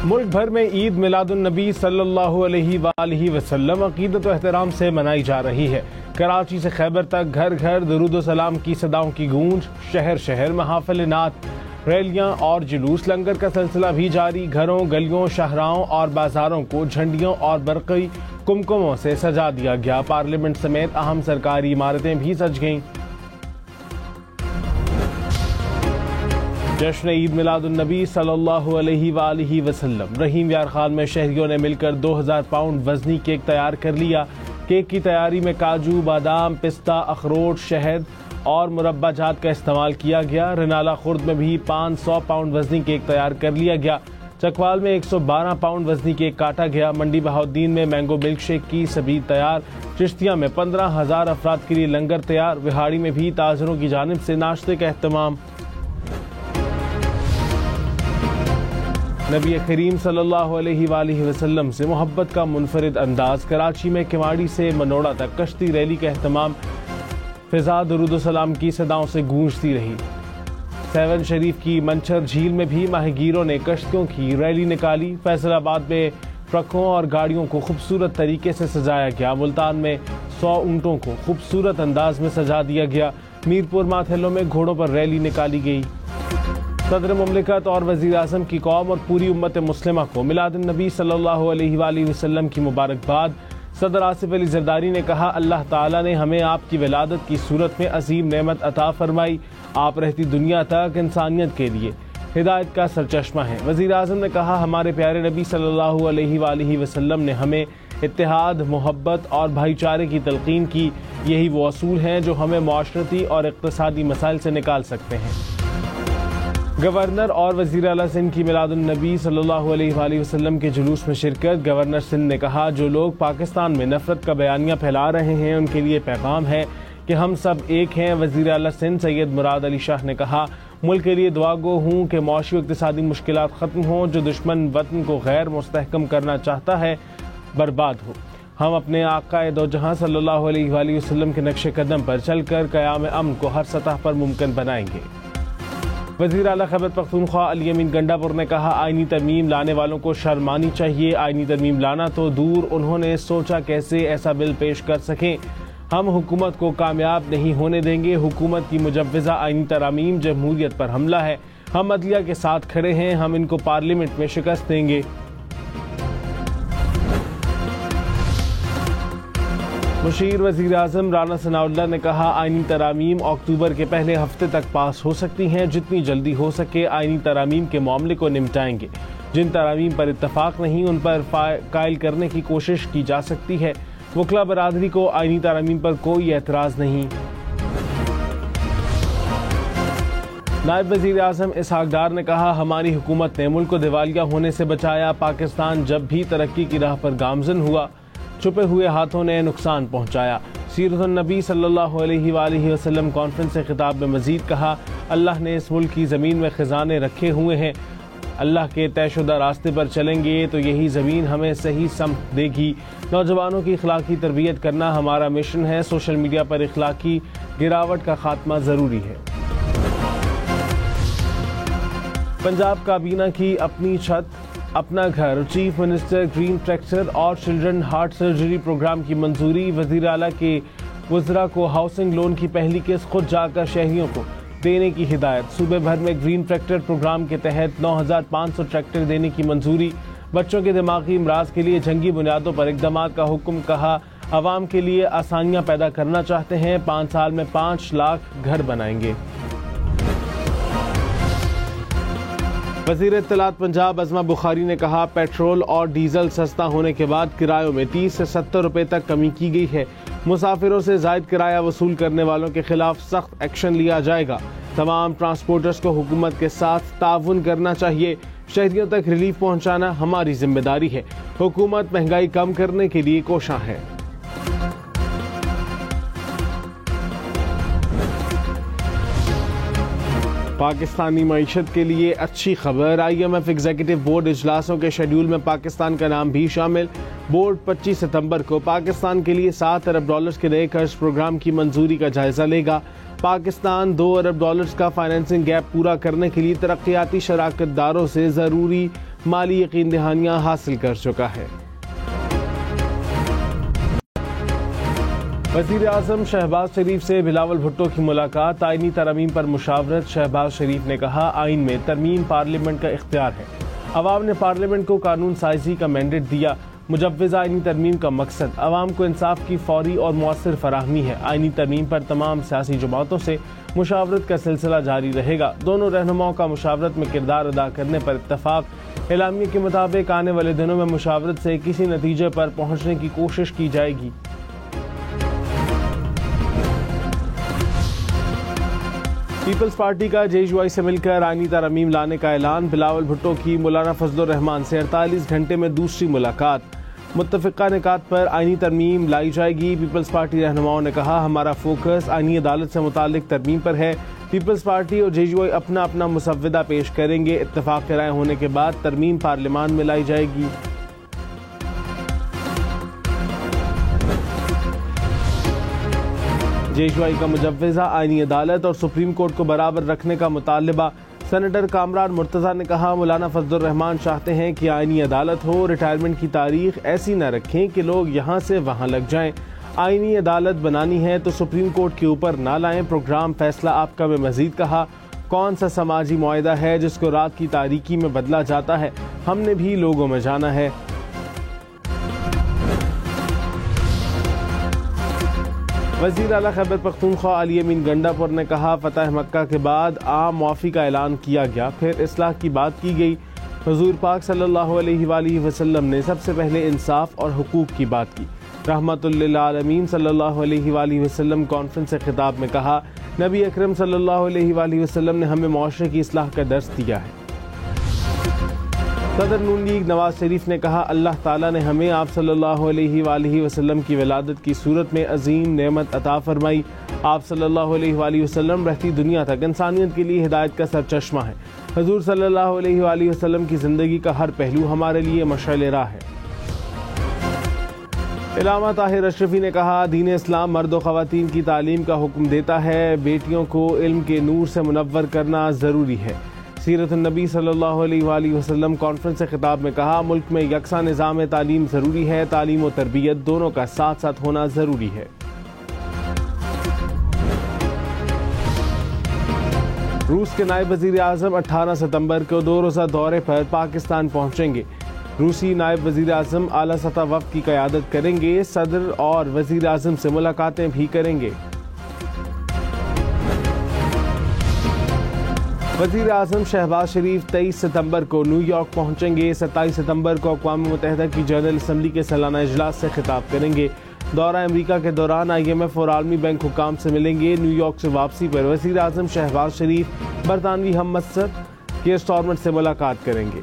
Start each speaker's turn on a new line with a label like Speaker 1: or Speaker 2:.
Speaker 1: ملک بھر میں عید میلاد النبی صلی اللہ علیہ وآلہ وسلم عقیدت و احترام سے منائی جا رہی ہے۔ کراچی سے خیبر تک گھر گھر درود و سلام کی صداؤں کی گونج، شہر شہر محافل نعت، ریلیاں اور جلوس، لنگر کا سلسلہ بھی جاری۔ گھروں، گلیوں، شاہراہوں اور بازاروں کو جھنڈیوں اور برقی کمکموں سے سجا دیا گیا۔ پارلیمنٹ سمیت اہم سرکاری عمارتیں بھی سج گئیں۔ جشن عید میلاد النبی صلی اللہ علیہ وآلہ وسلم۔ رحیم یار خان میں شہریوں نے مل کر 2000 پاؤنڈ وزنی کیک تیار کر لیا۔ کیک کی تیاری میں کاجو، بادام، پستہ، اخروٹ، شہد اور مربع جات کا استعمال کیا گیا۔ رنالہ خرد میں بھی 500 پاؤنڈ وزنی کیک تیار کر لیا گیا۔ چکوال میں 112 پاؤنڈ وزنی کیک کاٹا گیا۔ منڈی بہاؤالدین میں مینگو ملک شیک کی سبھی تیار۔ چشتیہ میں 15,000 افراد کے لیے لنگر تیار۔ وہاڑی میں بھی تاجروں کی جانب سے ناشتے کا اہتمام۔ نبی کریم صلی اللہ علیہ وآلہ وسلم سے محبت کا منفرد انداز۔ کراچی میں کماڑی سے منوڑا تک کشتی ریلی کا اہتمام۔ فضا درود و سلام کی صداؤں سے گونجتی رہی۔ سیون شریف کی منچر جھیل میں بھی ماہی گیروں نے کشتیوں کی ریلی نکالی۔ فیصل آباد میں ٹرکوں اور گاڑیوں کو خوبصورت طریقے سے سجایا گیا۔ ملتان میں 100 اونٹوں کو خوبصورت انداز میں سجا دیا گیا۔ میرپور ماتھیلوں میں گھوڑوں پر ریلی نکالی گئی۔ صدر مملکت اور وزیر اعظم کی قوم اور پوری امت مسلمہ کو میلاد النبی صلی اللہ علیہ وآلہ وسلم کی مبارکباد۔ صدر آصف علی زرداری نے کہا، اللہ تعالیٰ نے ہمیں آپ کی ولادت کی صورت میں عظیم نعمت عطا فرمائی۔ آپ رہتی دنیا تک انسانیت کے لیے ہدایت کا سرچشمہ ہیں۔ وزیر اعظم نے کہا، ہمارے پیارے نبی صلی اللہ علیہ وآلہ وسلم نے ہمیں اتحاد، محبت اور بھائی چارے کی تلقین کی۔ یہی وہ اصول ہیں جو ہمیں معاشرتی اور اقتصادی مسائل سے نکال سکتے ہیں۔ گورنر اور وزیر اعلیٰ سندھ کی میلاد النبی صلی اللہ علیہ وآلہ وسلم کے جلوس میں شرکت۔ گورنر سندھ نے کہا، جو لوگ پاکستان میں نفرت کا بیانیہ پھیلا رہے ہیں ان کے لیے پیغام ہے کہ ہم سب ایک ہیں۔ وزیر اعلیٰ سندھ سید مراد علی شاہ نے کہا، ملک کے لیے دعا گو ہوں کہ معاشی و اقتصادی مشکلات ختم ہوں۔ جو دشمن وطن کو غیر مستحکم کرنا چاہتا ہے برباد ہو۔ ہم اپنے آقا دو جہاں صلی اللہ علیہ وآلہ وسلم کے نقش قدم پر چل کر قیام امن کو ہر سطح پر ممکن بنائیں گے۔ وزیر اعلیٰ خیبر پختونخوا علی امین گنڈا پور نے کہا، آئینی ترمیم لانے والوں کو شرم آنی چاہیے۔ آئینی ترمیم لانا تو دور، انہوں نے سوچا کیسے ایسا بل پیش کر سکیں۔ ہم حکومت کو کامیاب نہیں ہونے دیں گے۔ حکومت کی مجوزہ آئینی ترامیم جمہوریت پر حملہ ہے۔ ہم عدلیہ کے ساتھ کھڑے ہیں، ہم ان کو پارلیمنٹ میں شکست دیں گے۔ مشیر وزیر اعظم رانا ثناء اللہ نے کہا، آئینی ترامیم اکتوبر کے پہلے ہفتے تک پاس ہو سکتی ہیں۔ جتنی جلدی ہو سکے آئینی ترامیم کے معاملے کو نمٹائیں گے۔ جن ترامیم پر اتفاق نہیں ان پر قائل کرنے کی کوشش کی جا سکتی ہے۔ وکلاء برادری کو آئینی ترامیم پر کوئی اعتراض نہیں۔ نائب وزیر اعظم اسحاق ڈار نے کہا، ہماری حکومت نے ملک کو دیوالیہ ہونے سے بچایا۔ پاکستان جب بھی ترقی کی راہ پر گامزن ہوا، چھپے ہوئے ہاتھوں نے نقصان پہنچایا۔ سیرت النبی صلی اللہ علیہ وآلہ وسلم کانفرنس سے خطاب میں مزید کہا، اللہ نے اس ملک کی زمین میں خزانے رکھے ہوئے ہیں۔ اللہ کے طے شدہ راستے پر چلیں گے تو یہی زمین ہمیں صحیح سمت دے گی۔ نوجوانوں کی اخلاقی تربیت کرنا ہمارا مشن ہے۔ سوشل میڈیا پر اخلاقی گراوٹ کا خاتمہ ضروری ہے۔ پنجاب کابینہ کی اپنی چھت اپنا گھر، چیف منسٹر گرین ٹریکٹر اور چلڈرن ہارٹ سرجری پروگرام کی منظوری۔ وزیر اعلیٰ کے وزراء کو ہاؤسنگ لون کی پہلی قسط خود جا کر شہریوں کو دینے کی ہدایت۔ صوبے بھر میں گرین ٹریکٹر پروگرام کے تحت 9,500 ٹریکٹر دینے کی منظوری۔ بچوں کے دماغی امراض کے لیے جنگی بنیادوں پر اقدامات کا حکم۔ کہا، عوام کے لیے آسانیاں پیدا کرنا چاہتے ہیں، 5 سال میں 5 لاکھ گھر بنائیں گے۔ وزیر اطلاعات پنجاب عظمہ بخاری نے کہا، پیٹرول اور ڈیزل سستا ہونے کے بعد کرایوں میں 30 سے 70 روپے تک کمی کی گئی ہے۔ مسافروں سے زائد کرایہ وصول کرنے والوں کے خلاف سخت ایکشن لیا جائے گا۔ تمام ٹرانسپورٹرز کو حکومت کے ساتھ تعاون کرنا چاہیے۔ شہریوں تک ریلیف پہنچانا ہماری ذمہ داری ہے۔ حکومت مہنگائی کم کرنے کے لیے کوشاں ہے۔ پاکستانی معیشت کے لیے اچھی خبر، I M F executive board اجلاسوں کے شیڈول میں پاکستان کا نام بھی شامل۔ بورڈ 25 ستمبر کو پاکستان کے لیے $7 ارب کے نئے قرض پروگرام کی منظوری کا جائزہ لے گا۔ پاکستان $2 ارب کا فائنینسنگ گیپ پورا کرنے کے لیے ترقیاتی شراکت داروں سے ضروری مالی یقین دہانیاں حاصل کر چکا ہے۔ وزیر اعظم شہباز شریف سے بلاول بھٹو کی ملاقات، آئینی ترامیم پر مشاورت۔ شہباز شریف نے کہا، آئین میں ترمیم پارلیمنٹ کا اختیار ہے، عوام نے پارلیمنٹ کو قانون سازی کا مینڈیٹ دیا۔ مجوزہ آئینی ترمیم کا مقصد عوام کو انصاف کی فوری اور مؤثر فراہمی ہے۔ آئینی ترمیم پر تمام سیاسی جماعتوں سے مشاورت کا سلسلہ جاری رہے گا۔ دونوں رہنماؤں کا مشاورت میں کردار ادا کرنے پر اتفاق۔ اعلامیے کے مطابق آنے والے دنوں میں مشاورت سے کسی نتیجے پر پہنچنے کی کوشش کی جائے گی۔ پیپلز پارٹی کا JUI سے مل کر آئینی ترامیم لانے کا اعلان۔ بلاول بھٹو کی مولانا فضل الرحمان سے 48 گھنٹے میں دوسری ملاقات، متفقہ نکات پر آئینی ترمیم لائی جائے گی۔ پیپلز پارٹی رہنماؤں نے کہا، ہمارا فوکس آئینی عدالت سے متعلق ترمیم پر ہے۔ پیپلز پارٹی اور JUI اپنا اپنا مسودہ پیش کریں گے، اتفاق رائے ہونے کے بعد ترمیم پارلیمان میں لائی جائے گی۔ JUI کا مجوزہ آئینی عدالت اور سپریم کورٹ کو برابر رکھنے کا مطالبہ۔ سینیٹر کامران مرتضیٰ نے کہا، مولانا فضل الرحمان چاہتے ہیں کہ آئینی عدالت ہو، ریٹائرمنٹ کی تاریخ ایسی نہ رکھیں کہ لوگ یہاں سے وہاں لگ جائیں۔ آئینی عدالت بنانی ہے تو سپریم کورٹ کے اوپر نہ لائیں۔ پروگرام فیصلہ آپ کا میں مزید کہا، کون سا سماجی معاہدہ ہے جس کو رات کی تاریکی میں بدلا جاتا ہے، ہم نے بھی لوگوں میں جانا ہے۔ وزیر اعلیٰ خیبر پختونخوا علی امین گنڈاپور نے کہا، فتح مکہ کے بعد عام معافی کا اعلان کیا گیا، پھر اصلاح کی بات کی گئی۔ حضور پاک صلی اللہ علیہ وآلہ وسلم نے سب سے پہلے انصاف اور حقوق کی بات کی۔ رحمت للعالمین صلی اللہ علیہ وآلہ وسلم کانفرنس سے خطاب میں کہا، نبی اکرم صلی اللہ علیہ وآلہ وسلم نے ہمیں معاشرے کی اصلاح کا درس دیا ہے۔ صدر نون لیگ نواز شریف نے کہا، اللہ تعالیٰ نے ہمیں آپ صلی اللہ علیہ وآلہ وسلم کی ولادت کی صورت میں عظیم نعمت عطا فرمائی۔ آپ صلی اللہ علیہ وآلہ وسلم رہتی دنیا تک انسانیت کے لیے ہدایت کا سرچشمہ ہے۔ حضور صلی اللہ علیہ وآلہ وسلم کی زندگی کا ہر پہلو ہمارے لیے مشعل راہ ہے۔ علامہ طاہر اشرفی نے کہا، دین اسلام مرد و خواتین کی تعلیم کا حکم دیتا ہے، بیٹیوں کو علم کے نور سے منور کرنا ضروری ہے۔ سیرت النبی صلی اللہ علیہ وآلہ وسلم کانفرنس سے خطاب میں کہا، ملک میں یکساں نظام تعلیم ضروری ہے، تعلیم و تربیت دونوں کا ساتھ ساتھ ہونا ضروری ہے۔ روس کے نائب وزیر اعظم 18 ستمبر کو 2 روزہ دورے پر پاکستان پہنچیں گے۔ روسی نائب وزیر اعظم اعلیٰ سطح وفد کی قیادت کریں گے، صدر اور وزیر اعظم سے ملاقاتیں بھی کریں گے۔ وزیر اعظم شہباز شریف 23 ستمبر کو نیو یارک پہنچیں گے۔ 27 ستمبر کو اقوام متحدہ کی جنرل اسمبلی کے سالانہ اجلاس سے خطاب کریں گے۔ دورہ امریکہ کے دوران IMF اور عالمی بینک حکام سے ملیں گے۔ نیو یارک سے واپسی پر وزیر اعظم شہباز شریف برطانوی ہم منصب کیئر سٹارمر سے ملاقات کریں گے۔